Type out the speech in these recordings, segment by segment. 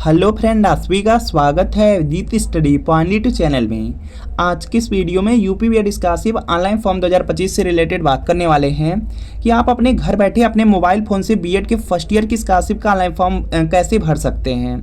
Hello friend, आप सभी का स्वागत है जीत स्टडी पॉइंट 2 चैनल में। आज की इस वीडियो में UP BEd scholarship online form 2025 से रिलेटेड बात करने वाले हैं कि आप अपने घर बैठे अपने मोबाइल फ़ोन से बीएड के फर्स्ट ईयर की स्कॉलरशिप का ऑनलाइन फॉर्म कैसे भर सकते हैं।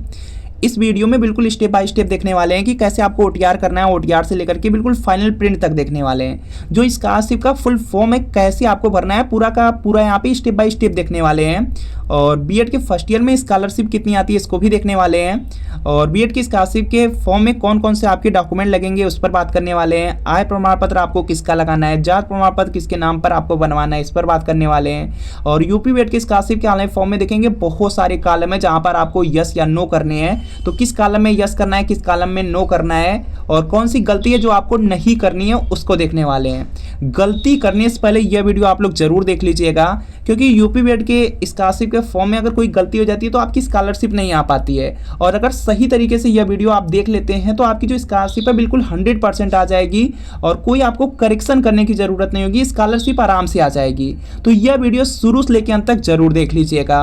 इस वीडियो में बिल्कुल स्टेप बाय स्टेप देखने वाले हैं कि कैसे आपको ओटीआर करना है, ओटीआर से लेकर के बिल्कुल फाइनल प्रिंट तक देखने वाले हैं। जो स्कॉलरशिप का फुल फॉर्म है कैसे आपको भरना है पूरा का पूरा यहाँ पे स्टेप बाय स्टेप देखने वाले हैं। और बीएड के फर्स्ट ईयर में स्कॉलरशिप कितनी आती है इसको भी देखने वाले हैं। और बीएड की स्कॉलरशिप के फॉर्म में कौन कौन से आपके डॉक्यूमेंट लगेंगे उस पर बात करने वाले हैं। आय प्रमाण पत्र आपको किसका लगाना है, जात प्रमाण पत्र किसके नाम पर आपको बनवाना है, इस पर बात करने वाले हैं। और यूपी बीएड की स्कॉलरशिप के ऑनलाइन फॉर्म में देखेंगे बहुत सारे कॉलम है जहाँ पर आपको यस या नो करने हैं। तो किस कॉलम में यस करना है, किस कॉलम में नो करना है और कौन सी गलती है जो आपको नहीं करनी है उसको देखने वाले हैं। गलती करने से पहले यह वीडियो आप लोग जरूर देख लीजिएगा, क्योंकि यूपी बीएड के स्कॉलरशिप के फॉर्म में अगर कोई गलती हो जाती है तो आपकी स्कॉलरशिप नहीं आ पाती है। और अगर सही तरीके से यह वीडियो आप देख लेते हैं तो आपकी जो स्कॉलरशिप है बिल्कुल 100% आ जाएगी और कोई आपको करेक्शन करने की जरूरत नहीं होगी, स्कॉलरशिप आराम से आ जाएगी। तो यह वीडियो शुरू से लेकर अंत तक जरूर देख लीजिएगा।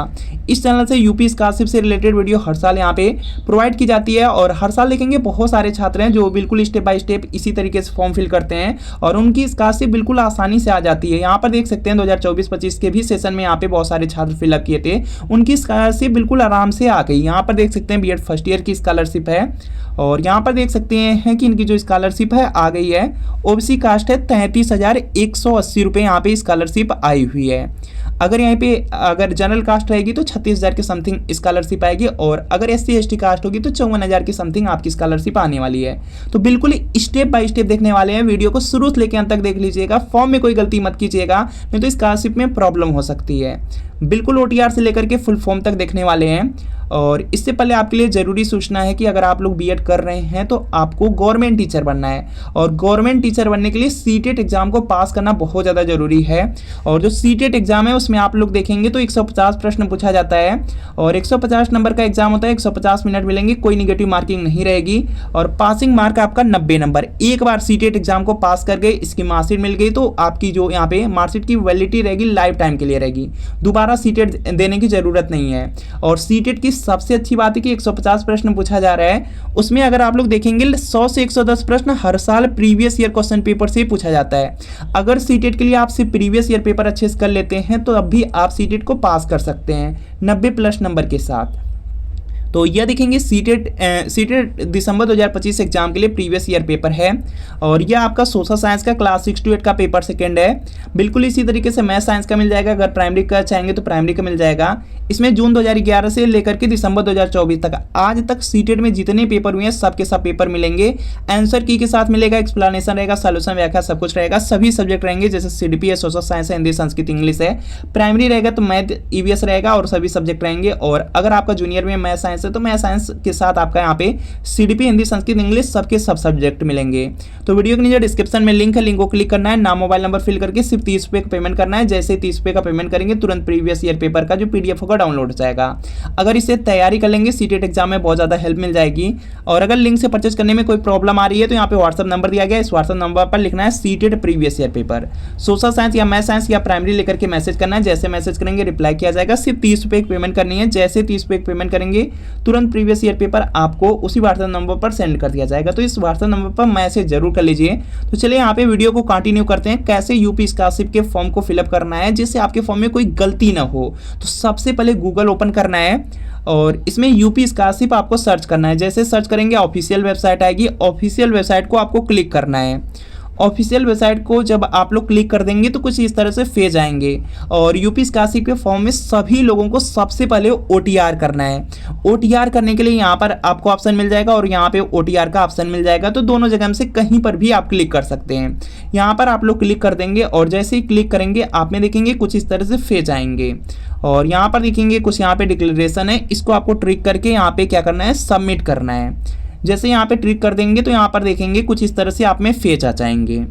इस चैनल से यूपी स्कॉलरशिप से रिलेटेड वीडियो हर साल यहाँ पे प्रोवाइड की जाती है और हर साल देखेंगे बहुत सारे छात्र हैं जो बिल्कुल स्टेप बाय स्टेप इसी तरीके से फॉर्म फिल करते हैं और उनकी स्कॉलरशिप बिल्कुल आसानी से आ जाती है। यहाँ पर देख सकते हैं 2024-25 के भी सेशन में यहाँ पे बहुत सारे छात्र फिलअप किए थे, उनकी स्कॉलरशिप बिल्कुल आराम से आ गई। यहाँ पर देख सकते हैं बीएड फर्स्ट ईयर की स्कॉलरशिप है और यहाँ पर देख सकते हैं कि इनकी जो स्कॉलरशिप है आ गई है। ओबीसी कास्ट है 33,180 रुपये यहाँ पे स्कॉलरशिप आई हुई है। अगर यहाँ पे अगर जनरल कास्ट रहेगी तो 36,000 के समथिंग स्कॉलरशिप आएगी और अगर SC ST कास्ट होगी तो 54,000 के समथिंग आपकी स्कॉलरशिप आने वाली है। तो बिल्कुल स्टेप बाय स्टेप देखने वाले हैं, वीडियो को शुरू से लेकर अंत तक देख लीजिएगा। फॉर्म में कोई गलती मत कीजिएगा, नहीं तो स्कॉलरशिप में प्रॉब्लम हो सकती है। बिल्कुल ओटीआर से लेकर के फुल फॉर्म तक देखने वाले हैं। और इससे पहले आपके लिए ज़रूरी सूचना है कि अगर आप लोग बीएड कर रहे हैं तो आपको गवर्नमेंट टीचर बनना है और गवर्नमेंट टीचर बनने के लिए सीटेट एग्जाम को पास करना बहुत ज़्यादा ज़रूरी है। और जो सीटेट एग्जाम है उसमें आप लोग देखेंगे तो 150 प्रश्न पूछा जाता है और 150 नंबर का एग्जाम होता है। 150 मिनट मिलेंगे, कोई निगेटिव मार्किंग नहीं रहेगी और पासिंग मार्क आपका 90 नंबर। एक बार सीटेट एग्जाम को पास कर गए, इसकी मार्कशीट मिल गई तो आपकी जो यहाँ पे मार्कशीट की वैलिडिटी रहेगी लाइफ टाइम के लिए रहेगी, दोबारा सीटेट देने की जरूरत नहीं है। और सीटेट की सबसे अच्छी बात है कि 150 प्रश्न पूछा जा रहा है, उसमें अगर आप लोग देखेंगे 100 से 110 प्रश्न हर साल प्रीवियस ईयर क्वेश्चन पेपर से पूछा जाता है। अगर सीटेट के लिए आप सिर्फ प्रीवियस ईयर पेपर अच्छे से कर लेते हैं तो अब भी आप सीटेट को पास कर सकते हैं 90+ नंबर के साथ। तो यह देखेंगे सीटेट दिसंबर 2025 एग्जाम के लिए प्रीवियस ईयर पेपर है और यह आपका सोशल साइंस का क्लास 6 to 8 का पेपर सेकंड है। बिल्कुल इसी तरीके से मैथ साइंस का मिल जाएगा, अगर प्राइमरी का चाहेंगे तो प्राइमरी का मिल जाएगा। इसमें जून 2011 से लेकर के दिसंबर 2024 तक आज तक सीटेट में जितने पेपर हुए हैं सब के सब पेपर मिलेंगे। आंसर की के साथ मिलेगा, एक्सप्लेनेशन रहेगा, सॉल्यूशन व्याख्या सब कुछ रहेगा। सभी सब्जेक्ट रहेंगे जैसे सीडीपी है, सोशल साइंस है, हिंदी संस्कृत इंग्लिश है। प्राइमरी रहेगा तो मैथ ईवीएस रहेगा और सभी सब्जेक्ट रहेंगे। और अगर आपका जूनियर में मैथ साइंस है तो मैथ साइंस के साथ आपका यहाँ पे सीडीपी, हिंदी संस्कृत इंग्लिश सबके सब सब्जेक्ट मिलेंगे। तो वीडियो के नीचे डिस्क्रिप्शन में लिंक है, लिंक को क्लिक करना है, नाम मोबाइल नंबर फिल करके सिर्फ 30 रुपये का पेमेंट करना है। जैसे 30 रुपये का पेमेंट करेंगे तुरंत प्रीवियस ईयर पेपर का जो PDF होगा डाउनलोड हो जाएगा। अगर इसे तैयारी कर लेंगे सीटेट एग्जाम में बहुत ज़्यादा हेल्प मिल जाएगी। और अगर लिंक से परचेज करने में कोई प्रॉब्लम आ रही है तो यहाँ पे व्हाट्सअप नंबर दिया गया है, इस व्हाट्सअप नंबर पर लिखना है CTET previous year paper, social science या मैथ साइंस या प्राइमरी लेकर के मैसेज करना है। जैसे मैसेज करेंगे रिप्लाई किया जाएगा। सिर्फ 30 रुपये की पेमेंट करनी है। जैसे 30 रुपये की पेमेंट करेंगे तुरंत प्रीवियस ईयर पेपर आपको उसी व्हाट्सएप नंबर पर सेंड कर दिया जाएगा। तो इस व्हाट्सएप नंबर पर मैसेज जरूर कर लीजिए। तो चलिए यहाँ पे वीडियो को कंटिन्यू करते हैं, कैसे यूपी स्कॉलरशिप के फॉर्म को फिलअप करना है जिससे आपके फॉर्म में कोई गलती ना हो। तो सबसे पहले गूगल ओपन करना है और इसमें यूपी स्कॉलरशिप आपको सर्च करना है। जैसे सर्च करेंगे ऑफिशियल वेबसाइट आएगी, ऑफिशियल वेबसाइट को आपको क्लिक करना है। ऑफिशियल वेबसाइट को जब आप लोग क्लिक कर देंगे तो कुछ इस तरह से पेज आएंगे और यूपी स्कॉलरशिप के फॉर्म में सभी लोगों को सबसे पहले ओटीआर करना है। ओटीआर करने के लिए यहाँ पर आपको ऑप्शन मिल जाएगा और यहाँ पे ओटीआर का ऑप्शन मिल जाएगा। तो दोनों जगह से कहीं पर भी आप क्लिक कर सकते हैं। यहाँ पर आप लोग क्लिक कर देंगे और जैसे ही क्लिक करेंगे आप में देखेंगे कुछ इस तरह से पेज आएंगे और यहाँ पर देखेंगे कुछ यहाँ पे डिक्लेरेशन है, इसको आपको ट्रिक करके यहाँ पे क्या करना है, सबमिट करना है। जैसे यहाँ पे ट्रिक कर देंगे तो यहाँ पर देखेंगे कुछ इस तरह से आप में फेच आ जाएंगे।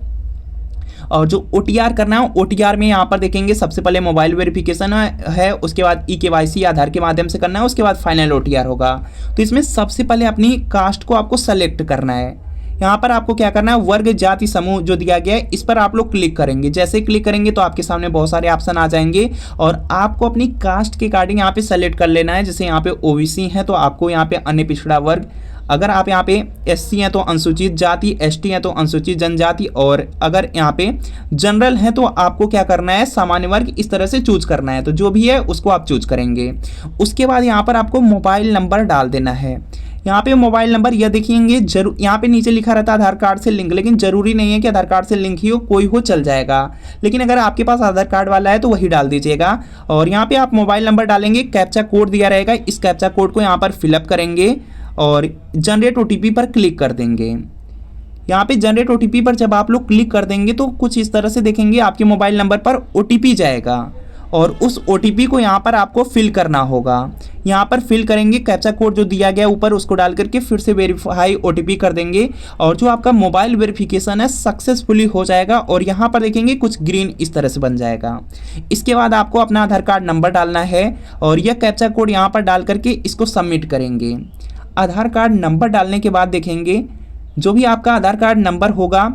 और जो ओटीआर करना है, ओटीआर में यहाँ पर देखेंगे सबसे पहले मोबाइल वेरिफिकेशन है, उसके बाद EKYC आधार के माध्यम से करना है, उसके बाद फाइनल ओटीआर होगा। तो इसमें सबसे पहले अपनी कास्ट को आपको सेलेक्ट करना है। यहाँ पर आपको क्या करना है, वर्ग जाति समूह जो दिया गया है इस पर आप लोग क्लिक करेंगे। जैसे क्लिक करेंगे तो आपके सामने बहुत सारे ऑप्शन आ जाएंगे और आपको अपनी कास्ट के अकॉर्डिंग यहाँ पे सेलेक्ट कर लेना है। जैसे यहाँ पे ओबीसी है तो आपको यहाँ पे अन्य पिछड़ा वर्ग, अगर आप यहाँ पे एससी हैं तो अनुसूचित जाति, एसटी हैं तो अनुसूचित जनजाति, और अगर यहाँ पे जनरल हैं तो आपको क्या करना है, सामान्य वर्ग, इस तरह से चूज करना है। तो जो भी है उसको आप चूज करेंगे। उसके बाद यहाँ पर आपको मोबाइल नंबर डाल देना है। यहाँ पे मोबाइल नंबर यह देखेंगे जरूर, यहाँ पे नीचे लिखा रहता है आधार कार्ड से लिंक, लेकिन जरूरी नहीं है कि आधार कार्ड से लिंक ही हो, कोई हो चल जाएगा। लेकिन अगर आपके पास आधार कार्ड वाला है तो वही डाल दीजिएगा। और यहाँ पे आप मोबाइल नंबर डालेंगे, कैप्चा कोड दिया रहेगा, इस कैप्चा कोड को यहाँ पर फिलअप करेंगे और जनरेट ओटीपी पर क्लिक कर देंगे। यहाँ पे जनरेट ओटीपी पर जब आप लोग क्लिक कर देंगे तो कुछ इस तरह से देखेंगे आपके मोबाइल नंबर पर ओटीपी जाएगा और उस ओटीपी को यहाँ पर आपको फिल करना होगा। यहाँ पर फिल करेंगे, कैप्चा कोड जो दिया गया ऊपर उसको डाल करके फिर से वेरीफाई ओटीपी कर देंगे और जो आपका मोबाइल वेरिफिकेशन है सक्सेसफुली हो जाएगा। और यहाँ पर देखेंगे कुछ ग्रीन इस तरह से बन जाएगा। इसके बाद आपको अपना आधार कार्ड नंबर डालना है और यह कैप्चा कोड यहाँ पर डाल करके इसको सबमिट करेंगे। आधार कार्ड नंबर डालने के बाद देखेंगे जो भी आपका आधार कार्ड नंबर होगा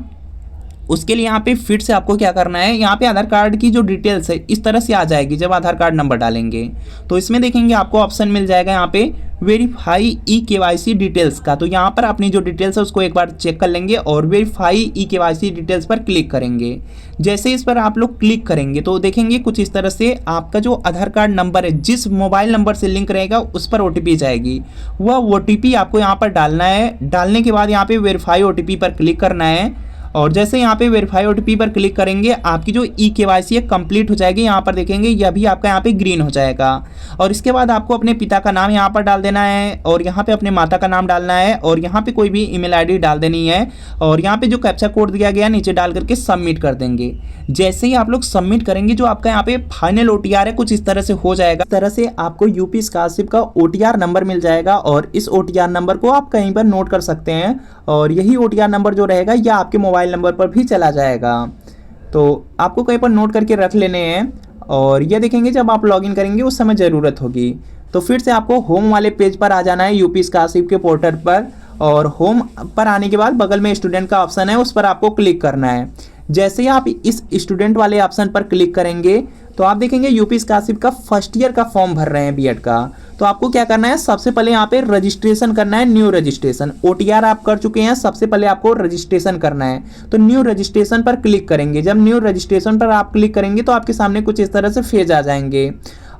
उसके लिए यहाँ पे फिर से आपको क्या करना है, यहाँ पे आधार कार्ड की जो डिटेल्स है इस तरह से आ जाएगी जब आधार कार्ड नंबर डालेंगे। तो इसमें देखेंगे आपको ऑप्शन मिल जाएगा यहाँ पे वेरीफाई ई-केवाईसी डिटेल्स का। तो यहाँ पर अपनी जो डिटेल्स है उसको एक बार चेक कर लेंगे और वेरीफाई ई-केवाईसी डिटेल्स पर क्लिक करेंगे। जैसे इस पर आप लोग क्लिक करेंगे तो देखेंगे कुछ इस तरह से आपका जो आधार कार्ड नंबर है जिस मोबाइल नंबर से लिंक रहेगा उस पर ओटीपी जाएगी। वह ओटीपी आपको यहाँ पर डालना है। डालने के बाद यहाँ पे वेरीफाई ओटीपी पर क्लिक करना है और जैसे यहाँ पे वेरीफाई ओटीपी पर क्लिक करेंगे आपकी जो ई-केवाईसी है कंप्लीट हो जाएगी। यहाँ पर देखेंगे यह भी आपका यहाँ पे ग्रीन हो जाएगा। और इसके बाद आपको अपने पिता का नाम यहाँ पर डाल देना है और यहाँ पे अपने माता का नाम डालना है और यहाँ पे कोई भी ईमेल आईडी डाल देनी है और यहाँ पे जो कैप्चा कोड दिया गया नीचे डाल करके सबमिट कर देंगे। जैसे ही आप लोग सबमिट करेंगे जो आपका यहाँ पे फाइनल ओटीआर है कुछ इस तरह से हो जाएगा। इस तरह से आपको यूपी स्कॉलरशिप का ओटीआर नंबर मिल जाएगा और इस ओटीआर नंबर को आप कहीं पर नोट कर सकते हैं और यही ओटीआर नंबर जो रहेगा यह आपके मोबाइल नंबर पर भी चला जाएगा। तो आपको कहीं पर नोट करके रख लेने हैं और ये देखेंगे जब आप लॉगिन करेंगे उस समय ज़रूरत होगी। तो फिर से आपको होम वाले पेज पर आ जाना है यूपी स्कॉलरशिप के पोर्टल पर और होम पर आने के बाद बगल में स्टूडेंट का ऑप्शन है उस पर आपको क्लिक करना है। जैसे ही आप इस स्टूडेंट वाले ऑप्शन पर क्लिक करेंगे तो आप देखेंगे यूपी स्कॉलरशिप का फर्स्ट ईयर का फॉर्म भर रहे हैं बीएड का। तो आपको क्या करना है, सबसे पहले यहाँ पे रजिस्ट्रेशन करना है, न्यू रजिस्ट्रेशन। ओटीआर आप कर चुके हैं, सबसे पहले आपको रजिस्ट्रेशन करना है। तो न्यू रजिस्ट्रेशन पर क्लिक करेंगे। जब न्यू रजिस्ट्रेशन पर आप क्लिक करेंगे तो आपके सामने कुछ इस तरह से फेज आ जाएंगे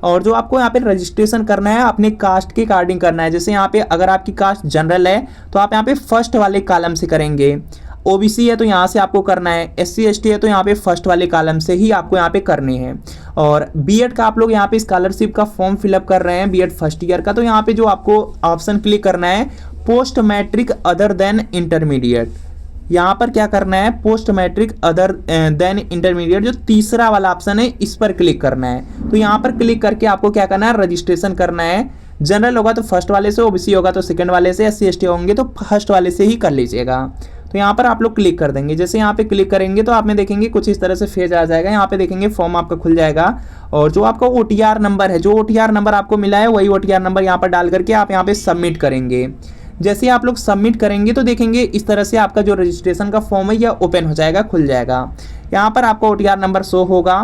और जो आपको यहाँ पे रजिस्ट्रेशन करना है अपने कास्ट के अकॉर्डिंग करना है। जैसे यहाँ पे अगर आपकी कास्ट जनरल है तो आप यहाँ पे फर्स्ट वाले कॉलम से करेंगे, ओबीसी है तो यहाँ से आपको करना है, एससी एसटी है तो यहाँ पे फर्स्ट वाले कॉलम से ही आपको यहाँ पे करनी है। और बीएड का आप लोग यहाँ पे स्कॉलरशिप का फॉर्म फिलअप कर रहे हैं बीएड फर्स्ट ईयर का, तो यहाँ पे जो आपको ऑप्शन क्लिक करना है post matric other than intermediate. यहाँ पर क्या करना है, post matric other than intermediate जो तीसरा वाला ऑप्शन है इस पर क्लिक करना है। तो यहाँ पर क्लिक करके आपको क्या करना है, रजिस्ट्रेशन करना है। जनरल होगा तो फर्स्ट वाले से, ओबीसी होगा तो सेकंड वाले से, एससी एसटी होंगे तो फर्स्ट वाले से ही कर लीजिएगा। तो यहाँ पर आप लोग क्लिक कर देंगे। जैसे यहाँ पे क्लिक करेंगे तो आप में देखेंगे कुछ इस तरह से फेज आ जाएगा। यहाँ पे देखेंगे फॉर्म आपका खुल जाएगा और जो आपका ओटीआर नंबर है, जो ओटीआर नंबर आपको मिला है वही ओटीआर नंबर यहाँ पर डाल करके आप यहाँ पे सबमिट करेंगे। जैसे आप लोग सबमिट करेंगे तो देखेंगे इस तरह से आपका जो रजिस्ट्रेशन का फॉर्म है यह ओपन हो जाएगा, खुल जाएगा। यहाँ पर आपका ओटीआर नंबर शो होगा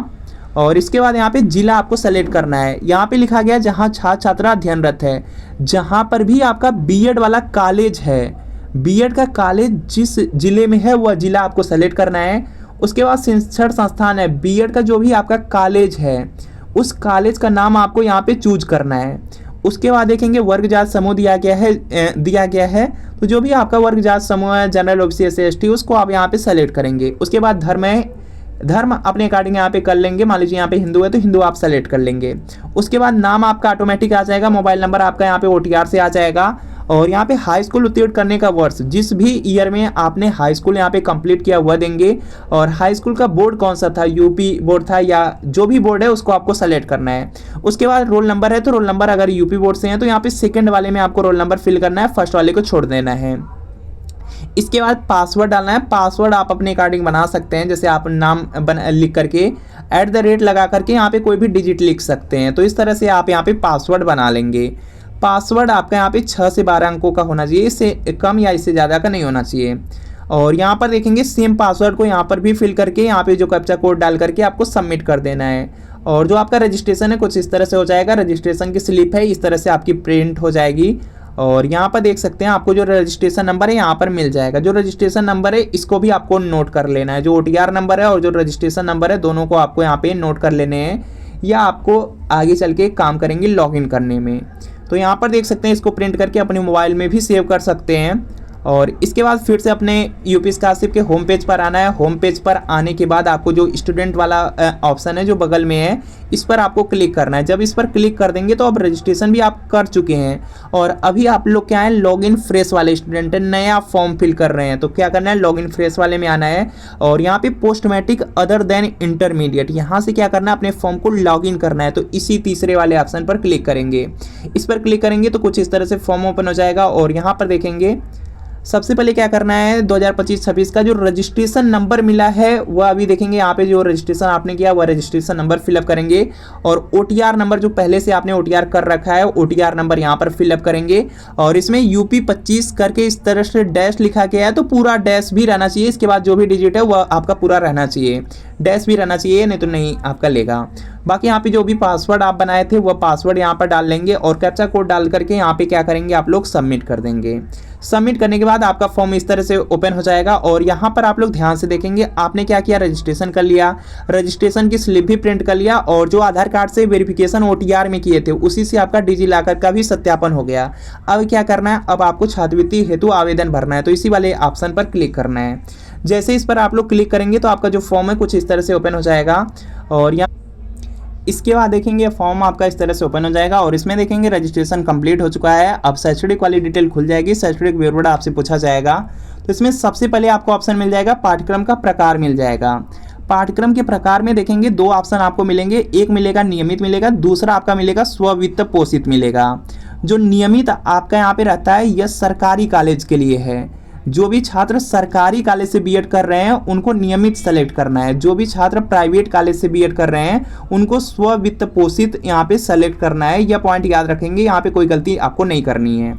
और इसके बाद यहाँ पे जिला आपको सेलेक्ट करना है। यहाँ पे लिखा गया जहाँ छात्र छात्रा अध्ययनरत है, जहाँ पर भी आपका बीएड वाला कॉलेज है, बीएड का कॉलेज जिस जिले में है वह जिला आपको सेलेक्ट करना है। उसके बाद शिक्षण संस्थान है, बीएड का जो भी आपका कॉलेज है उस कॉलेज का नाम आपको यहाँ पे चूज करना है। उसके बाद देखेंगे वर्ग जात समूह दिया गया है तो जो भी आपका वर्ग जात समूह है, जनरल, ओबीसी, एससी एसटी, उसको आप यहाँ पे सेलेक्ट करेंगे। उसके बाद धर्म अपने अकॉर्डिंग यहाँ पे कर लेंगे। मान लीजिए यहाँ पे हिंदू है तो हिंदू आप सेलेक्ट कर लेंगे। उसके बाद नाम आपका ऑटोमेटिक आ जाएगा, मोबाइल नंबर आपका यहाँ पे ओटीआर से आ जाएगा और यहाँ पे हाई स्कूल उत्तीर्ण करने का वर्ष, जिस भी ईयर में आपने हाई स्कूल यहाँ पे कंप्लीट किया वह देंगे और हाई स्कूल का बोर्ड कौन सा था, यूपी बोर्ड था या जो भी बोर्ड है उसको आपको सेलेक्ट करना है। उसके बाद रोल नंबर है तो रोल नंबर अगर यूपी बोर्ड से है तो यहाँ पे सेकंड वाले में आपको रोल नंबर फिल करना है, फर्स्ट वाले को छोड़ देना है। इसके बाद पासवर्ड डालना है। पासवर्ड आप अपने अकॉर्डिंग बना सकते हैं, जैसे आप नाम लिख करके @, लगा करके यहाँ पे कोई भी डिजिट लिख सकते हैं। तो इस तरह से आप यहाँ पे पासवर्ड बना लेंगे। पासवर्ड आपका यहाँ पे 6 से 12 अंकों का होना चाहिए, इससे कम या इससे ज़्यादा का नहीं होना चाहिए। और यहाँ पर देखेंगे सेम पासवर्ड को यहाँ पर भी फिल करके यहाँ पे जो कैप्चा कोड डाल करके आपको सबमिट कर देना है। और जो आपका रजिस्ट्रेशन है कुछ इस तरह से हो जाएगा। रजिस्ट्रेशन की स्लिप है इस तरह से आपकी प्रिंट हो जाएगी। और यहाँ पर देख सकते हैं आपको जो रजिस्ट्रेशन नंबर है यहाँ पर मिल जाएगा। जो रजिस्ट्रेशन नंबर है इसको भी आपको नोट कर लेना है। जो OTR नंबर है और जो रजिस्ट्रेशन नंबर है दोनों को आपको यहाँ पे नोट कर लेने हैं, या आपको आगे चल के काम करेंगे लॉगिन करने में। तो यहाँ पर देख सकते हैं इसको प्रिंट करके अपने मोबाइल में भी सेव कर सकते हैं। और इसके बाद फिर से अपने यूपी स्कॉलरशिप के होम पेज पर आना है। होम पेज पर आने के बाद आपको जो स्टूडेंट वाला ऑप्शन है जो बगल में है इस पर आपको क्लिक करना है। जब इस पर क्लिक कर देंगे तो अब रजिस्ट्रेशन भी आप कर चुके हैं और अभी आप लोग क्या है लॉगिन फ्रेश वाले स्टूडेंट है, नया फॉर्म फिल कर रहे हैं। तो क्या करना है लॉगिन फ्रेश वाले में आना है और यहाँ पे post matric other than intermediate यहाँ से क्या करना है अपने फॉर्म को लॉगिन करना है। तो इसी तीसरे वाले ऑप्शन पर क्लिक करेंगे। इस पर क्लिक करेंगे तो कुछ इस तरह से फॉर्म ओपन हो जाएगा और यहाँ पर देखेंगे सबसे पहले क्या करना है 2025-26 का जो रजिस्ट्रेशन नंबर मिला है वह अभी देखेंगे यहाँ पे जो रजिस्ट्रेशन आपने किया वह रजिस्ट्रेशन नंबर फिलअप करेंगे। और OTR नंबर जो पहले से आपने OTR कर रखा है OTR नंबर यहाँ पर फिलअप करेंगे। और इसमें UP 25 करके इस तरह से डैश लिखा गया है तो पूरा डैश भी रहना चाहिए। इसके बाद जो भी डिजिट है वह आपका पूरा रहना चाहिए, डैश भी रहना चाहिए, नहीं तो नहीं आपका लेगा। बाकी यहाँ पे जो भी पासवर्ड आप बनाए थे वह पासवर्ड यहाँ पर डाल लेंगे और कैप्चा कोड डाल करके यहाँ पे क्या करेंगे आप लोग सबमिट कर देंगे। सबमिट करने के बाद आपका फॉर्म इस तरह से ओपन हो जाएगा। और यहाँ पर आप लोग ध्यान से देखेंगे आपने क्या किया रजिस्ट्रेशन कर लिया, रजिस्ट्रेशन की स्लिप भी प्रिंट कर लिया और जो आधार कार्ड से वेरिफिकेशन OTR में किए थे उसी से आपका डिजिलॉकर का भी सत्यापन हो गया। अब क्या करना है, अब आपको छात्रवृत्ति हेतु आवेदन भरना है। तो इसी वाले ऑप्शन पर क्लिक करना है। जैसे इस पर आप लोग क्लिक करेंगे तो आपका जो फॉर्म है कुछ इस तरह से ओपन हो जाएगा। और यहाँ इसके बाद देखेंगे फॉर्म आपका इस तरह से ओपन हो जाएगा और इसमें देखेंगे रजिस्ट्रेशन कंप्लीट हो चुका है। अब शैक्षणिक वाली डिटेल खुल जाएगी, शैक्षणिक विवरण आपसे पूछा जाएगा। तो इसमें सबसे पहले आपको ऑप्शन मिल जाएगा पाठ्यक्रम का प्रकार मिल जाएगा। पाठ्यक्रम के प्रकार में देखेंगे दो ऑप्शन आपको मिलेंगे, एक मिलेगा नियमित मिलेगा, दूसरा आपका मिलेगा स्ववित्त पोषित मिलेगा। जो नियमित आपका यहाँ पे रहता है यह सरकारी कॉलेज के लिए है। जो भी छात्र सरकारी कॉलेज से बीएड कर रहे हैं उनको नियमित सेलेक्ट करना है। जो भी छात्र प्राइवेट कॉलेज से बीएड कर रहे हैं उनको स्ववित्त पोषित यहाँ पे सेलेक्ट करना है। यह पॉइंट याद रखेंगे, यहाँ पे कोई गलती आपको नहीं करनी है।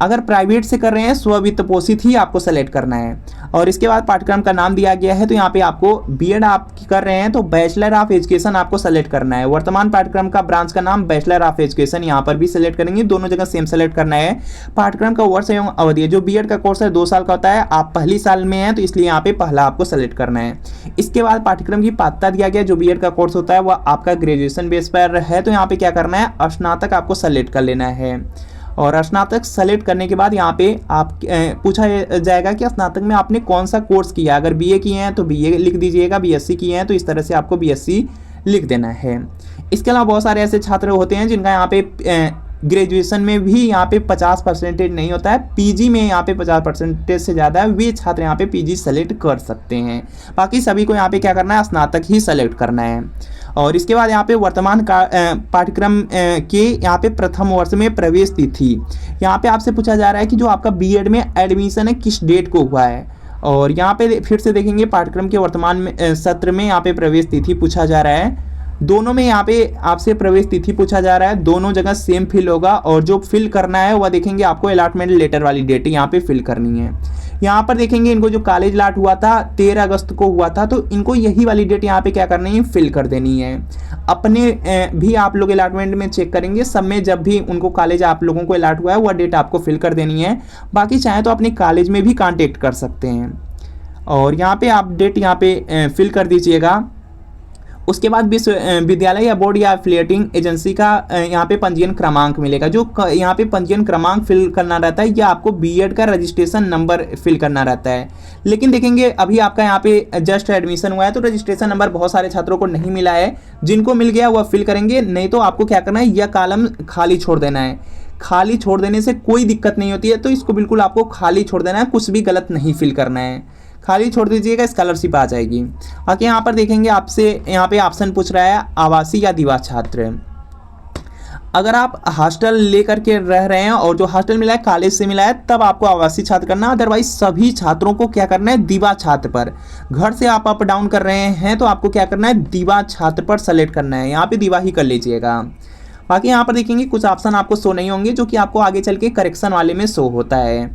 अगर प्राइवेट से कर रहे हैं स्ववित्त पोषित ही आपको सेलेक्ट करना है। और इसके बाद पाठ्यक्रम का नाम दिया गया है तो यहाँ पे आपको बीएड आप कर रहे हैं तो बैचलर ऑफ एजुकेशन आपको सेलेक्ट करना है। वर्तमान पाठ्यक्रम का ब्रांच का नाम बैचलर ऑफ एजुकेशन यहाँ पर भी सिलेक्ट करेंगे, दोनों जगह सेम सेलेक्ट करना है। पाठ्यक्रम का वर्ष एवं अवधि, जो बीएड का कोर्स है 2 साल का होता है, आप पहली साल में हैं तो इसलिए यहाँ पे पहला आपको सेलेक्ट करना है। इसके बाद पाठ्यक्रम की पात्रता दिया गया, जो बीएड का कोर्स होता है वह आपका ग्रेजुएशन बेस पर है तो यहाँ पे क्या करना है स्नातक आपको सेलेक्ट कर लेना है। और स्नातक सेलेक्ट करने के बाद यहाँ पे आप पूछा जाएगा कि स्नातक में आपने कौन सा कोर्स किया। अगर बीए किए हैं तो बीए लिख दीजिएगा, बीएससी किए हैं तो इस तरह से आपको बीएससी लिख देना है। इसके अलावा बहुत सारे ऐसे छात्र होते हैं जिनका यहाँ पे ग्रेजुएशन में भी यहाँ पे 50% नहीं होता है, पीजी में यहाँ पे 50% से ज़्यादा है, वे छात्र यहाँ पे पीजी सेलेक्ट कर सकते हैं। बाकी सभी को यहाँ पे क्या करना है स्नातक ही सेलेक्ट करना है। और इसके बाद यहाँ पे वर्तमान पाठ्यक्रम के यहाँ पे प्रथम वर्ष में प्रवेश तिथि, यहाँ पे आपसे पूछा जा रहा है कि जो आपका बीएड में एडमिशन है किस डेट को हुआ है। और यहाँ पे फिर से देखेंगे पाठ्यक्रम के वर्तमान सत्र में यहाँ पे प्रवेश तिथि पूछा जा रहा है। दोनों में यहाँ पे आपसे प्रवेश तिथि पूछा जा रहा है, दोनों जगह सेम फिल होगा। और जो फिल करना है वह देखेंगे आपको अलॉटमेंट लेटर वाली डेट यहाँ पे फिल करनी है। यहाँ पर देखेंगे इनको जो कॉलेज अलॉट हुआ था 13 अगस्त को हुआ था तो इनको यही वाली डेट यहाँ पे क्या करनी है फिल कर देनी है। अपने भी आप लोग अलॉटमेंट में चेक करेंगे, सब में जब भी उनको कॉलेज आप लोगों को अलॉट हुआ है वह डेट आपको फिल कर देनी है। बाकी चाहे तो अपने कॉलेज में भी कांटेक्ट कर सकते हैं और यहाँ पे आप डेट यहाँ पे फिल कर दीजिएगा। उसके बाद विद्यालय या बोर्ड या एफिलिएटिंग एजेंसी का यहाँ पे पंजीयन क्रमांक मिलेगा। जो यहाँ पे पंजीयन क्रमांक फिल करना रहता है या आपको बीएड का रजिस्ट्रेशन नंबर फिल करना रहता है। लेकिन देखेंगे अभी आपका यहाँ पे जस्ट एडमिशन हुआ है तो रजिस्ट्रेशन नंबर बहुत सारे छात्रों को नहीं मिला है, जिनको मिल गया वह फिल करेंगे, नहीं तो आपको क्या करना है यह कॉलम खाली छोड़ देना है। खाली छोड़ देने से कोई दिक्कत नहीं होती है, तो इसको बिल्कुल आपको खाली छोड़ देना है, कुछ भी गलत नहीं फिल करना है, खाली छोड़ दीजिएगा, स्कॉलरशिप आ जाएगी। बाकी यहाँ पर देखेंगे आपसे यहाँ पे ऑप्शन पूछ रहा है आवासीय या दिवा छात्र। अगर आप हॉस्टल लेकर के रह रहे हैं और जो हॉस्टल मिला है कॉलेज से मिला है तब आपको आवासीय छात्र करना, अदरवाइज सभी छात्रों को क्या करना है दिवा छात्र पर। घर से आप अप डाउन कर रहे हैं तो आपको क्या करना है दिवा छात्र पर सेलेक्ट करना है, यहाँ पे दिवा ही कर लीजिएगा। बाकी यहाँ पर देखेंगे कुछ ऑप्शन आपको शो नहीं होंगे जो कि आपको आगे चल के करेक्शन वाले में शो होता है।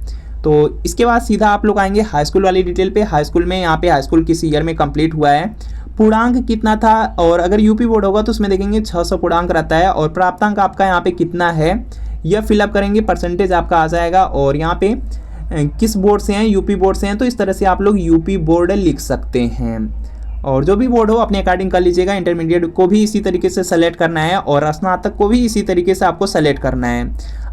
तो इसके बाद सीधा आप लोग आएंगे हाई स्कूल वाली डिटेल पे। हाई स्कूल में यहाँ पे हाई स्कूल किस ईयर में कंप्लीट हुआ है, पूर्णांक कितना था, और अगर यूपी बोर्ड होगा तो उसमें देखेंगे 600 पूर्णांक रहता है, और प्राप्तांक आपका यहाँ पे कितना है यह फिलअप करेंगे, परसेंटेज आपका आ जाएगा। और यहाँ पे किस बोर्ड से हैं, यूपी बोर्ड से हैं, तो इस तरह से आप लोग यूपी बोर्ड लिख सकते हैं। और जो भी बोर्ड हो अपने अकॉर्डिंग कर लीजिएगा। इंटरमीडिएट को भी इसी तरीके से सेलेक्ट करना है और स्नातक को भी इसी तरीके से आपको सेलेक्ट करना है।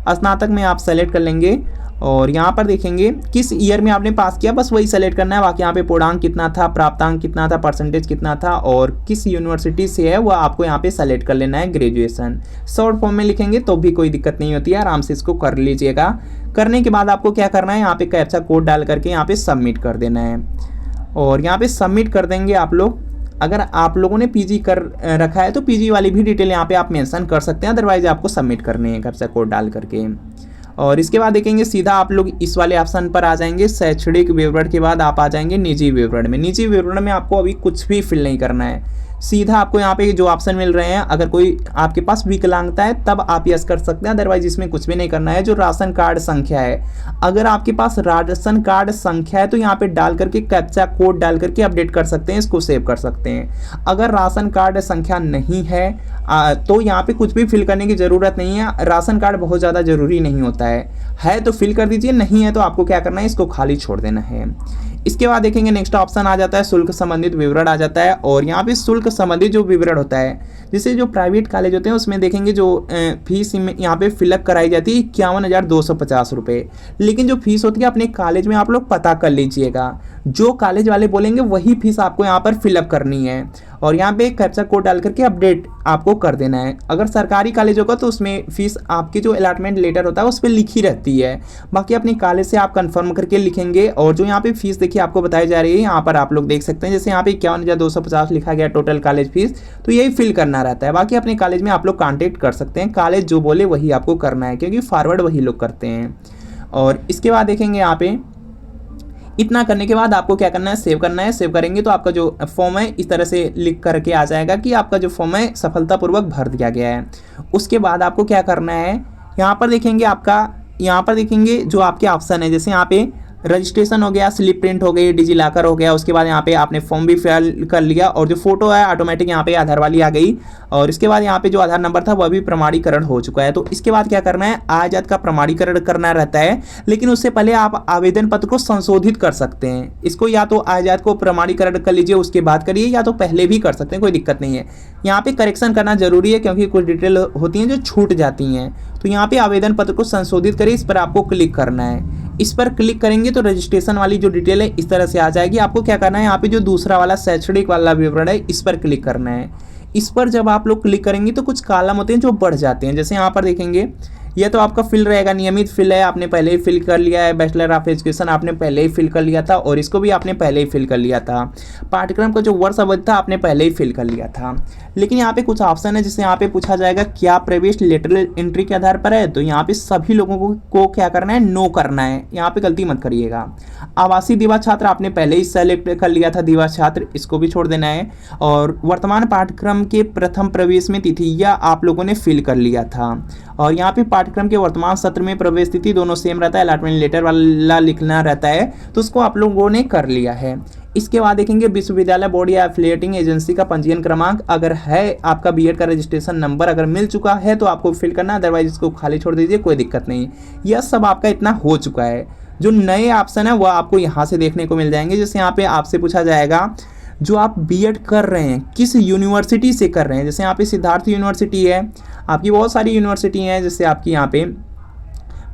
स्नातक में आप सेलेक्ट कर लेंगे और यहाँ पर देखेंगे किस ईयर में आपने पास किया, बस वही सेलेक्ट करना है। बाकी यहाँ पे पूर्णांक कितना था, प्राप्तांक कितना था, परसेंटेज कितना था और किस यूनिवर्सिटी से है वह आपको यहाँ पे सेलेक्ट कर लेना है। ग्रेजुएशन शॉर्ट फॉर्म में लिखेंगे तो भी कोई दिक्कत नहीं होती है, आराम से इसको कर लीजिएगा। करने के बाद आपको क्या करना है, यहाँ पे कैप्चा कोड डाल करके यहाँ पे सबमिट कर देना है और यहाँ पे सबमिट कर देंगे आप लोग। अगर आप लोगों ने पीजी कर रखा है तो पीजी वाली भी डिटेल यहाँ पे आप मेंशन कर सकते हैं, अदरवाइज आपको सबमिट करने हैं कैप्चा कोड डाल करके। और इसके बाद देखेंगे सीधा आप लोग इस वाले ऑप्शन पर आ जाएंगे। शैक्षणिक विवरण के बाद आप आ जाएंगे निजी विवरण में। निजी विवरण में आपको अभी कुछ भी फिल नहीं करना है, सीधा आपको यहाँ पे जो ऑप्शन मिल रहे हैं, अगर कोई आपके पास विकलांगता है तब आप यस कर सकते हैं, अदरवाइज इसमें कुछ भी नहीं करना है। जो राशन कार्ड संख्या है, अगर आपके पास राशन कार्ड संख्या है तो यहाँ पे डाल करके कैप्चा कोड डाल करके अपडेट कर सकते हैं, इसको सेव कर सकते हैं। अगर राशन कार्ड संख्या नहीं है तो यहाँ पे कुछ भी फिल करने की ज़रूरत नहीं है। राशन कार्ड बहुत ज़्यादा ज़रूरी नहीं होता है तो फिल कर दीजिए, नहीं है तो आपको क्या करना है, इसको खाली छोड़ देना है। इसके बाद देखेंगे नेक्स्ट ऑप्शन आ जाता है शुल्क संबंधित विवरण आ जाता है और यहाँ पे शुल्क संबंधित जो विवरण होता है, जैसे जो प्राइवेट कॉलेज होते हैं उसमें देखेंगे जो फीस यहाँ पे फिलअप कराई जाती है 51,250 रुपये। लेकिन जो फीस होती है अपने कॉलेज में आप लोग पता कर लीजिएगा, जो कॉलेज वाले बोलेंगे वही फीस आपको यहाँ पर फिलअप करनी है और यहाँ पे कैप्चा कोड डाल करके अपडेट आपको कर देना है। अगर सरकारी कॉलेज होगा तो उसमें फीस आपकी जो अलॉटमेंट लेटर होता है उस पर लिखी रहती है, बाकी अपने कॉलेज से आप कंफर्म करके लिखेंगे। और जो यहाँ पे फीस देखिए आपको बताई जा रही है, यहाँ पर आप लोग देख सकते हैं, जैसे यहाँ पे 51,250 लिखा गया टोटल कॉलेज फीस, तो यही फिल करना रहता है। बाकी अपने कॉलेज में आप लोग कॉन्टेक्ट कर सकते हैं, कॉलेज जो बोले वही आपको करना है क्योंकि फॉरवर्ड वही लोग करते हैं। और इसके बाद देखेंगे यहाँ पे इतना करने के बाद आपको क्या करना है, सेव करना है। सेव करेंगे तो आपका जो फॉर्म है इस तरह से लिख करके आ जाएगा कि आपका जो फॉर्म है सफलतापूर्वक भर दिया गया है। उसके बाद आपको क्या करना है, यहाँ पर देखेंगे यहाँ पर देखेंगे जो आपके ऑप्शन है, जैसे यहाँ पे रजिस्ट्रेशन हो गया, स्लिप प्रिंट हो गई, डिजी लॉकर हो गया। उसके बाद यहाँ पे आपने फॉर्म भी फिल कर लिया और जो फोटो है ऑटोमेटिक यहाँ पे आधार वाली आ गई और इसके बाद यहाँ पे जो आधार नंबर था वह भी प्रमाणीकरण हो चुका है। तो इसके बाद क्या करना है, आय जात का प्रमाणीकरण करना रहता है, लेकिन उससे पहले आप आवेदन पत्र को संशोधित कर सकते हैं। इसको या तो आय जात को प्रमाणीकरण कर लीजिए उसके बाद करिए, या तो पहले भी कर सकते हैं, कोई दिक्कत नहीं है। यहाँ पे करेक्शन करना जरूरी है क्योंकि कुछ डिटेल होती हैं जो छूट जाती हैं। तो यहाँ पे आवेदन पत्र को संशोधित करिए, इस पर आपको क्लिक करना है। इस पर क्लिक करेंगे तो रजिस्ट्रेशन वाली जो डिटेल है इस तरह से आ जाएगी। आपको क्या करना है, यहाँ पे जो दूसरा वाला शैक्षणिक वाला विवरण है इस पर क्लिक करना है। इस पर जब आप लोग क्लिक करेंगे तो कुछ कॉलम होते हैं जो बढ़ जाते हैं, जैसे यहाँ पर देखेंगे यह तो आपका फिल रहेगा, नियमित फिल है, आपने पहले ही फिल कर लिया है। बैचलर ऑफ एजुकेशन आपने पहले ही फिल कर लिया था और इसको भी आपने पहले ही फिल कर लिया था। पाठ्यक्रम का जो वर्ष अवधि था आपने पहले ही फिल कर लिया था। लेकिन यहाँ पे कुछ ऑप्शन है, जिससे यहाँ पे पूछा जाएगा क्या प्रवेश लेटरल एंट्री के आधार पर है, तो यहाँ पे सभी लोगों को क्या करना है, नो करना है। यहाँ पे गलती मत करिएगा। आवासीय दिवा छात्र आपने पहले ही सेलेक्ट कर लिया था, दिवा छात्र, इसको भी छोड़ देना है। और वर्तमान पाठ्यक्रम के प्रथम प्रवेश में तिथि यह आप लोगों ने फिल कर लिया था। और यहाँ पे पाठ्यक्रम के वर्तमान सत्र में प्रवेश तिथि दोनों सेम रहता है, अलॉटमेंट लेटर वाला लिखना रहता है, तो उसको आप लोगों ने कर लिया है। इसके बाद देखेंगे विश्वविद्यालय बोर्ड या एफिलिएटिंग एजेंसी का पंजीयन क्रमांक अगर है, आपका बीएड का रजिस्ट्रेशन नंबर अगर मिल चुका है तो आपको फिल करना, अदरवाइज इसको खाली छोड़ दीजिए, कोई दिक्कत नहीं। यह सब आपका इतना हो चुका है। जो नए ऑप्शन है वह आपको यहाँ से देखने को मिल जाएंगे। जैसे यहाँ पे आपसे पूछा जाएगा जो आप बीएड कर रहे हैं किस यूनिवर्सिटी से कर रहे हैं, जैसे यहाँ पे सिद्धार्थ यूनिवर्सिटी है, आपकी बहुत सारी यूनिवर्सिटी हैं, जैसे आपकी यहाँ पे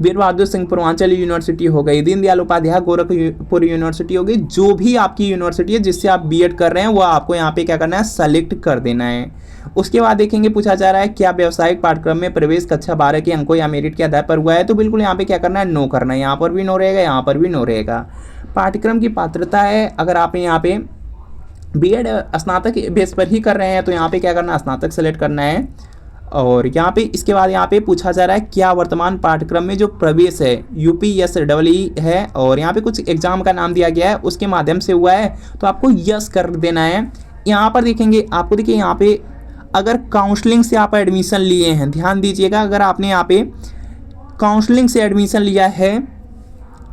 वीर बहादुर सिंह पूर्वांचल यूनिवर्सिटी हो गई, दीनदयाल उपाध्याय गोरखपुर यूनिवर्सिटी हो गई। जो भी आपकी यूनिवर्सिटी है जिससे आप बीएड कर रहे हैं वो आपको यहाँ पे क्या करना है, सेलेक्ट कर देना है। उसके बाद देखेंगे पूछा जा रहा है क्या व्यावसायिक पाठ्यक्रम में प्रवेश कक्षा 12 के अंकों या मेरिट के आधार पर हुआ है, तो बिल्कुल यहाँ पे क्या करना है, नो करना है। यहाँ पर भी नो रहेगा, यहाँ पर भी नो रहेगा। पाठ्यक्रम की पात्रता है, अगर आप यहाँ पे बीएड स्नातक बेस पर ही कर रहे हैं तो यहाँ पे क्या करना है, स्नातक सेलेक्ट करना है। और यहाँ पे इसके बाद यहाँ पे पूछा जा रहा है क्या वर्तमान पाठ्यक्रम में जो प्रवेश है UPSEE है और यहाँ पे कुछ एग्जाम का नाम दिया गया है उसके माध्यम से हुआ है, तो आपको यस कर देना है। यहाँ पर देखेंगे आपको, देखिए यहाँ पे अगर काउंसलिंग से आप एडमिशन लिए हैं, ध्यान दीजिएगा, अगर आपने यहाँ पे काउंसलिंग से एडमिशन लिया है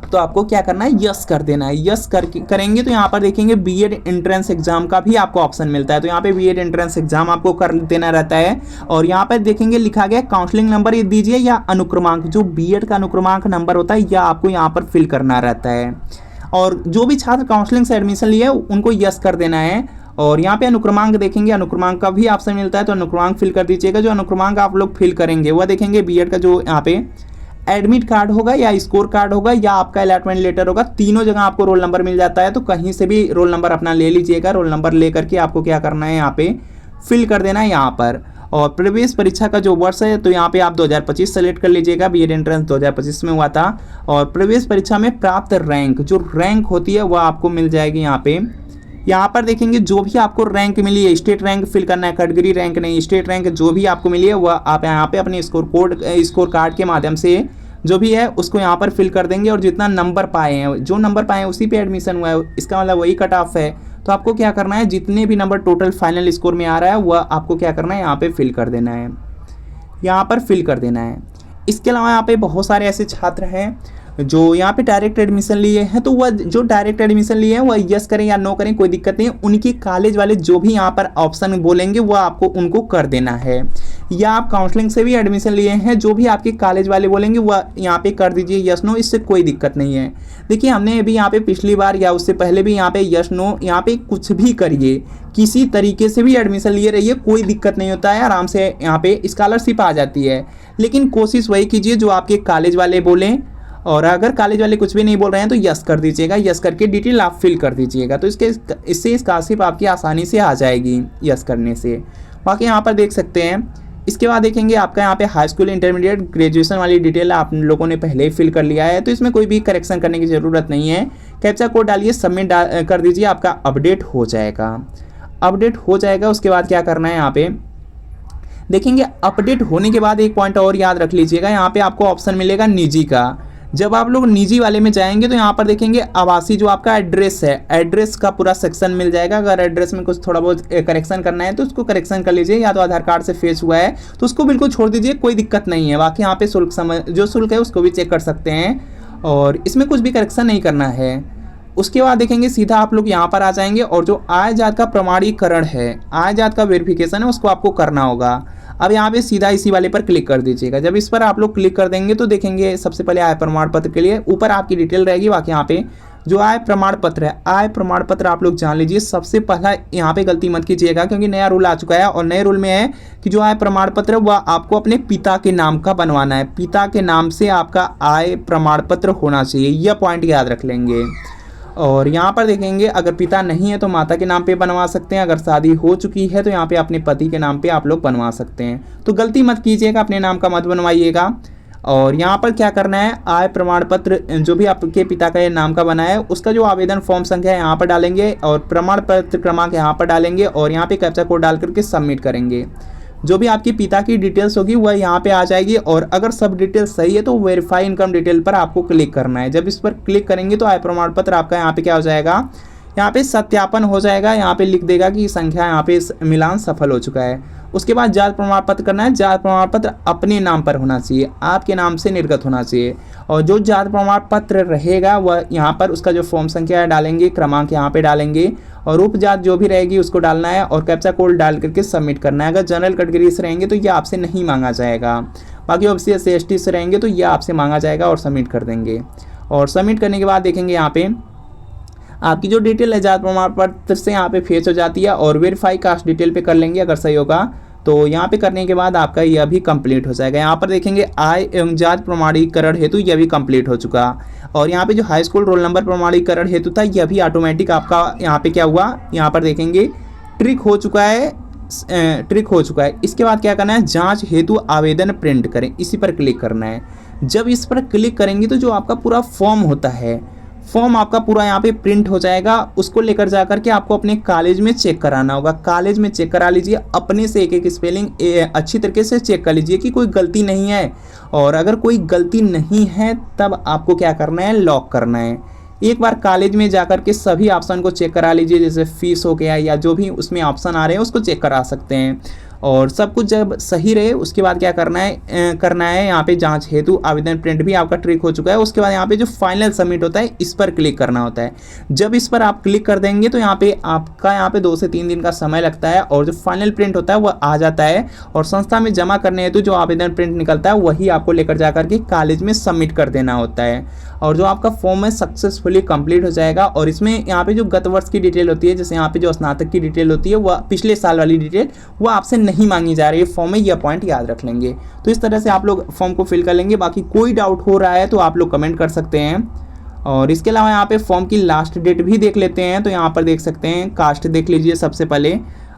तो आपको क्या करना है, यस कर देना है। यस करेंगे तो यहाँ पर देखेंगे बीएड एंट्रेंस एग्जाम का भी आपको ऑप्शन मिलता है, तो यहाँ पे बीएड एंट्रेंस एग्जाम आपको कर देना रहता है। और यहाँ पर देखेंगे लिखा गया काउंसलिंग नंबर ये दीजिए या अनुक्रमांक, जो बीएड का अनुक्रमांक नंबर होता है यह आपको यहाँ पर फिल करना रहता है। और जो भी छात्र काउंसलिंग से एडमिशन लिए उनको यस कर देना है। और यहाँ पे अनुक्रमांक देखेंगे, अनुक्रमांक का भी ऑप्शन मिलता है, तो अनुक्रमांक फिल कर दीजिएगा। जो अनुक्रमांक आप लोग फिल करेंगे वह देखेंगे बीएड का जो यहाँ पे एडमिट कार्ड होगा या स्कोर कार्ड होगा या आपका अलॉटमेंट लेटर होगा, तीनों जगह आपको रोल नंबर मिल जाता है। तो कहीं से भी रोल नंबर अपना ले लीजिएगा। रोल नंबर ले करके आपको क्या करना है, यहाँ पे फिल कर देना है यहाँ पर। और प्रवेश परीक्षा का जो वर्ष है तो यहाँ पे आप 2025 सेलेक्ट कर लीजिएगा, बीएड एंट्रेंस 2025 में हुआ था। और प्रवेश परीक्षा में प्राप्त रैंक, जो रैंक होती है वह आपको मिल जाएगी यहाँ पे। यहाँ पर देखेंगे जो भी आपको रैंक मिली है, स्टेट रैंक फिल करना है, कैटेगरी रैंक नहीं, स्टेट रैंक जो भी आपको मिली है वह आप यहाँ पे अपने स्कोर कार्ड के माध्यम से जो भी है उसको यहाँ पर फिल कर देंगे। और जितना नंबर पाए हैं, जो नंबर पाए हैं उसी पे एडमिशन हुआ है, इसका मतलब वही कट ऑफ है। तो आपको क्या करना है, जितने भी नंबर टोटल फाइनल स्कोर में आ रहा है वह आपको क्या करना है, यहाँ पे फिल कर देना है, यहाँ पर फिल कर देना है। इसके अलावा यहाँ पे बहुत सारे ऐसे छात्र हैं जो यहाँ पे डायरेक्ट एडमिशन लिए हैं, तो वह जो डायरेक्ट एडमिशन लिए हैं वह यस करें या नो करें कोई दिक्कत नहीं है। उनकी कॉलेज वाले जो भी यहाँ पर ऑप्शन बोलेंगे वह आपको उनको कर देना है। या आप काउंसलिंग से भी एडमिशन लिए हैं, जो भी आपके कॉलेज वाले बोलेंगे वह यहाँ पे कर दीजिए यस नो, इससे कोई दिक्कत नहीं है। देखिए हमने अभी यहाँ पे पिछली बार या उससे पहले भी यहाँ पे यस नो, यहाँ पे कुछ भी करिए, किसी तरीके से भी एडमिशन लिए रहिए, कोई दिक्कत नहीं होता है, आराम से यहाँ पे स्कॉलरशिप आ जाती है। लेकिन कोशिश वही कीजिए जो आपके कॉलेज वाले बोलें। और अगर कॉलेज वाले कुछ भी नहीं बोल रहे हैं तो यस कर दीजिएगा, यस करके डिटेल आप फिल कर दीजिएगा। तो इससे स्कॉलरशिप आपकी आसानी से आ जाएगी यस करने से। बाकी यहाँ पर देख सकते हैं। इसके बाद देखेंगे आपका यहाँ पे हाई स्कूल, इंटरमीडिएट, ग्रेजुएशन वाली डिटेल आप लोगों ने पहले ही फिल कर लिया है, तो इसमें कोई भी करेक्शन करने की ज़रूरत नहीं है। कैप्चा कोड डालिए, सबमिट कर दीजिए, आपका अपडेट हो जाएगा। अपडेट हो जाएगा उसके बाद क्या करना है, यहाँ पे देखेंगे अपडेट होने के बाद एक पॉइंट और याद रख लीजिएगा, यहाँ पे आपको ऑप्शन मिलेगा निजी का। जब आप लोग निजी वाले में जाएंगे तो यहाँ पर देखेंगे आवासीय जो आपका एड्रेस है, एड्रेस का पूरा सेक्शन मिल जाएगा। अगर एड्रेस में कुछ थोड़ा बहुत करेक्शन करना है तो उसको करेक्शन कर लीजिए, या तो आधार कार्ड से फेच हुआ है तो उसको बिल्कुल छोड़ दीजिए, कोई दिक्कत नहीं है। बाकी यहाँ पे शुल्क जो शुल्क है उसको भी चेक कर सकते हैं, और इसमें कुछ भी करेक्शन नहीं करना है। उसके बाद देखेंगे सीधा आप लोग यहाँ पर आ जाएंगे, और जो आय जात का प्रमाणीकरण है, आय जात का वेरिफिकेशन है, उसको आपको करना होगा। अब यहाँ पे सीधा इसी वाले पर क्लिक कर दीजिएगा। जब इस पर आप लोग क्लिक कर देंगे तो देखेंगे सबसे पहले आय प्रमाण पत्र के लिए ऊपर आपकी डिटेल रहेगी। बाकी यहाँ पे जो आय प्रमाण पत्र है, आय प्रमाण पत्र आप लोग जान लीजिए। सबसे पहला यहाँ पे गलती मत कीजिएगा, क्योंकि नया रूल आ चुका है, और नए रूल में है कि जो आय प्रमाण पत्र है वह आपको अपने पिता के नाम का बनवाना है। पिता के नाम से आपका आय प्रमाण पत्र होना चाहिए, यह पॉइंट याद रख लेंगे। और यहाँ पर देखेंगे अगर पिता नहीं है तो माता के नाम पे बनवा सकते हैं, अगर शादी हो चुकी है तो यहाँ पे अपने पति के नाम पे आप लोग बनवा सकते हैं। तो गलती मत कीजिएगा, अपने नाम का मत बनवाइएगा। और यहाँ पर क्या करना है, आय प्रमाण पत्र जो भी आपके पिता का नाम का बना है उसका जो आवेदन फॉर्म संख्या है यहाँ पर डालेंगे, और प्रमाण पत्र क्रमांक यहाँ पर डालेंगे, और यहाँ पे कैप्चा कोड डाल करके सबमिट करेंगे। जो भी आपके पिता की डिटेल्स होगी वह यहाँ पे आ जाएगी, और अगर सब डिटेल्स सही है तो वेरीफाई इनकम डिटेल पर आपको क्लिक करना है। जब इस पर क्लिक करेंगे तो आय प्रमाण पत्र आपका यहाँ पे क्या हो जाएगा, यहाँ पे सत्यापन हो जाएगा। यहाँ पे लिख देगा कि संख्या यहाँ पे मिलान सफल हो चुका है। उसके बाद जात प्रमाण पत्र करना है। जात प्रमाण पत्र अपने नाम पर होना चाहिए, आपके नाम से निर्गत होना चाहिए, और जो जात प्रमाण पत्र रहेगा वह यहाँ पर उसका जो फॉर्म संख्या है डालेंगे, क्रमांक यहाँ पे डालेंगे, और उपजात जो भी रहेगी उसको डालना है, और कैप्चा कोड डाल करके सबमिट करना है। अगर जनरल कैटेगरी से रहेंगे तो ये आपसे नहीं मांगा जाएगा, बाकी ओबीसी SC/ST से रहेंगे तो ये आपसे मांगा जाएगा, और सबमिट कर देंगे। और सबमिट करने के बाद देखेंगे यहाँ पे आपकी जो डिटेल है जात प्रमाण पत्र से यहाँ पे फेच हो जाती है, और वेरीफाई कास्ट डिटेल पे कर लेंगे अगर सही होगा तो। यहाँ पे करने के बाद आपका यह भी कंप्लीट हो जाएगा। यहाँ पर देखेंगे आय एवं जात प्रमाणीकरण हेतु यह भी कंप्लीट हो चुका, और यहाँ पे जो हाई स्कूल रोल नंबर प्रमाणीकरण हेतु था यह भी ऑटोमेटिक आपका यहाँ पे क्या हुआ, यहाँ पर देखेंगे ट्रिक हो चुका है। इसके बाद क्या करना है, जांच हेतु आवेदन प्रिंट करें, इसी पर क्लिक करना है। जब इस पर क्लिक करेंगे तो जो आपका पूरा फॉर्म होता है, फॉर्म आपका पूरा यहाँ पे प्रिंट हो जाएगा। उसको लेकर जा करके आपको अपने कॉलेज में चेक कराना होगा। कॉलेज में चेक करा लीजिए, अपने से एक एक स्पेलिंग अच्छी तरीके से चेक कर लीजिए कि कोई गलती नहीं है, और अगर कोई गलती नहीं है तब आपको क्या करना है, लॉक करना है। एक बार कॉलेज में जाकर के सभी ऑप्शन को चेक करा लीजिए, जैसे फीस हो गया या जो भी उसमें ऑप्शन आ रहे हैं उसको चेक करा सकते हैं। और सब कुछ जब सही रहे उसके बाद क्या करना है यहाँ पे जांच हेतु आवेदन प्रिंट भी आपका ट्रिक हो चुका है। उसके बाद यहाँ पे जो फाइनल सबमिट होता है इस पर क्लिक करना होता है। जब इस पर आप क्लिक कर देंगे तो यहाँ पे आपका यहाँ पे 2 से 3 दिन का समय लगता है और जो फाइनल प्रिंट होता है वह आ जाता है और संस्था में जमा करने हेतु जो आवेदन प्रिंट निकलता है वही आपको लेकर जा करके कॉलेज में सबमिट कर देना होता है और जो आपका फॉर्म है सक्सेसफुली कंप्लीट हो जाएगा। और इसमें यहाँ पे जो गत वर्ष की डिटेल होती है, जैसे यहाँ पे जो स्नातक की डिटेल होती है वह पिछले साल वाली डिटेल वह आपसे नहीं मांगी जा रही है फॉर्म में, यह पॉइंट याद रख लेंगे। तो इस तरह से आप लोग फॉर्म को फिल कर लेंगे। बाकी कोई डाउट हो रहा है तो आप लोग कमेंट कर सकते हैं। और इसके अलावा यहाँ पे फॉर्म की लास्ट डेट भी देख लेते हैं। तो यहाँ पर देख सकते हैं कास्ट देख लीजिए। सबसे पहले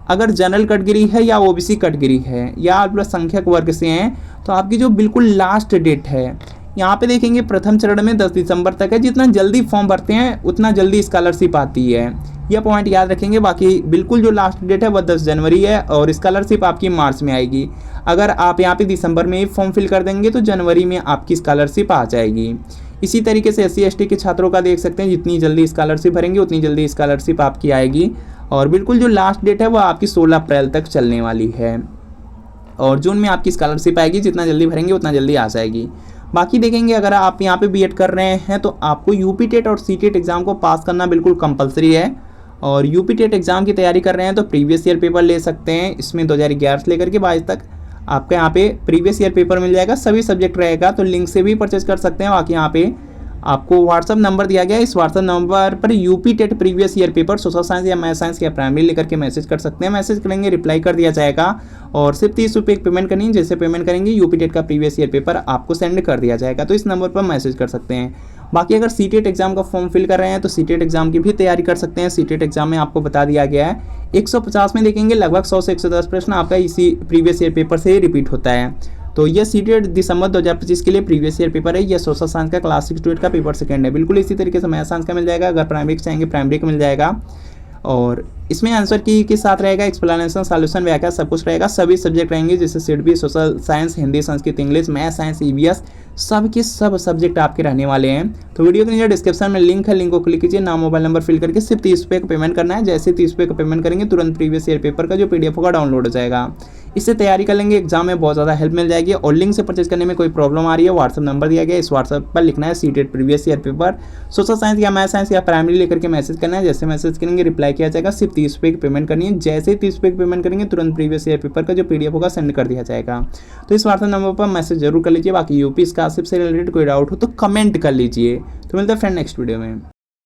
अगर जनरल कैटेगरी है या ओबीसी कैटेगरी है या आप अल्पसंख्यक वर्ग से हैं तो आपकी जो बिल्कुल लास्ट डेट है यहाँ पे देखेंगे प्रथम चरण में 10 दिसंबर तक है। जितना जल्दी फॉर्म भरते हैं उतना जल्दी स्कॉलरशिप आती है, यह पॉइंट याद रखेंगे। बाकी बिल्कुल जो लास्ट डेट है वह 10 जनवरी है और स्कॉलरशिप आपकी मार्च में आएगी। अगर आप यहाँ पे दिसंबर में ही फॉर्म फिल कर देंगे तो जनवरी में आपकी स्कॉलरशिप आ जाएगी। इसी तरीके से SC ST के छात्रों का देख सकते हैं, जितनी जल्दी स्कॉलरशिप भरेंगे उतनी जल्दी स्कॉलरशिप आपकी आएगी। और बिल्कुल जो लास्ट डेट है वह आपकी 16 अप्रैल तक चलने वाली है और जून में आपकी स्कॉलरशिप आएगी। जितना जल्दी भरेंगे उतना जल्दी आ जाएगी। बाकी देखेंगे अगर आप यहाँ पे बीएड कर रहे हैं तो आपको यूपी टेट और सीटेट एग्ज़ाम को पास करना बिल्कुल कंपलसरी है। और यूपी टेट एग्ज़ाम की तैयारी कर रहे हैं तो प्रीवियस ईयर पेपर ले सकते हैं। इसमें 2011 से लेकर के 22 तक आपका यहाँ पे प्रीवियस ईयर पेपर मिल जाएगा, सभी सब्जेक्ट रहेगा। तो लिंक से भी परचेज कर सकते हैं। बाकी यहाँ पे आपको व्हाट्सअप नंबर दिया गया है, इस व्हाट्सअप नंबर पर UP TET previous year paper social science या मैथ साइंस या प्राइमरी लेकर के मैसेज कर सकते हैं। मैसेज करेंगे रिप्लाई कर दिया जाएगा और सिर्फ 30 रुपये पेमेंट करनी है। जैसे पेमेंट करेंगे यूपी टेट का प्रीवियस ईयर पेपर आपको सेंड कर दिया जाएगा। तो इस नंबर पर मैसेज कर सकते हैं। बाकी अगर सीटेट एग्जाम का फॉर्म फिल कर रहे हैं तो सीटेट एग्जाम की भी तैयारी कर सकते हैं। सीटेट एग्जाम में आपको बता दिया गया है 150 में देखेंगे लगभग 100 से 110 प्रश्न आपका इसी प्रीवियस ईयर पेपर से ही रिपीट होता है। तो ये सीटेट दिसंबर 2025 के लिए प्रीवियस ईयर पेपर है। ये सोशल साइंस का क्लास 6 का पेपर सेकंड है। बिल्कुल इसी तरीके से मैथ साइंस का मिल जाएगा। अगर प्राइमरी का चाहेंगे प्राइमरी का मिल जाएगा और इसमें आंसर की के साथ रहेगा एक्सप्लेनेशन, सॉल्यूशन, व्याख्या सब कुछ रहेगा। सभी सब्जेक्ट रहेंगे जैसे सीडबी, social science, Hindi, Sanskrit, English, math science, EVS सब के सब सब्जेक्ट आपके रहने वाले हैं। तो वीडियो के नीचे डिस्क्रिप्शन में लिंक है, लिंक को क्लिक कीजिए। नाम मोबाइल नंबर फिल करके सिर्फ 30 रुपये का पेमेंट करना है। जैसे 30 रुपये का पेमेंट करेंगे तुरंत प्रीवियस ईयर पेपर का जो PDF होगा डाउनलोड हो जाएगा। इससे तैयारी कर लेंगे, एग्जाम में बहुत ज़्यादा हेल्प मिल जाएगी। और लिंक से परचेज करने में कोई प्रॉब्लम आ रही है व्हाट्सअप नंबर दिया गया है, इस व्हाट्सअप पर लिखना है CTET previous year paper social science या मैथ साइंस या प्राइमरी लेकर के मैसेज करना है। जैसे मैसेज करेंगे रिप्लाई किया जाएगा। सिर्फ 30 रुपये की पेमेंट करनी है। जैसे ही 30 रुपये की पेमेंट करेंगे तुरंत प्रीवियस ईयर पेपर का जो PDF होगा सेंड कर दिया जाएगा। तो इस व्हाट्सअप नंबर पर मैसेज जरूर कर लीजिए। बाकी यूपी स्कॉलरशिप से रिलेटेड कोई डाउट हो तो कमेंट कर लीजिए। तो मिलता है फ्रेंड नेक्स्ट वीडियो में।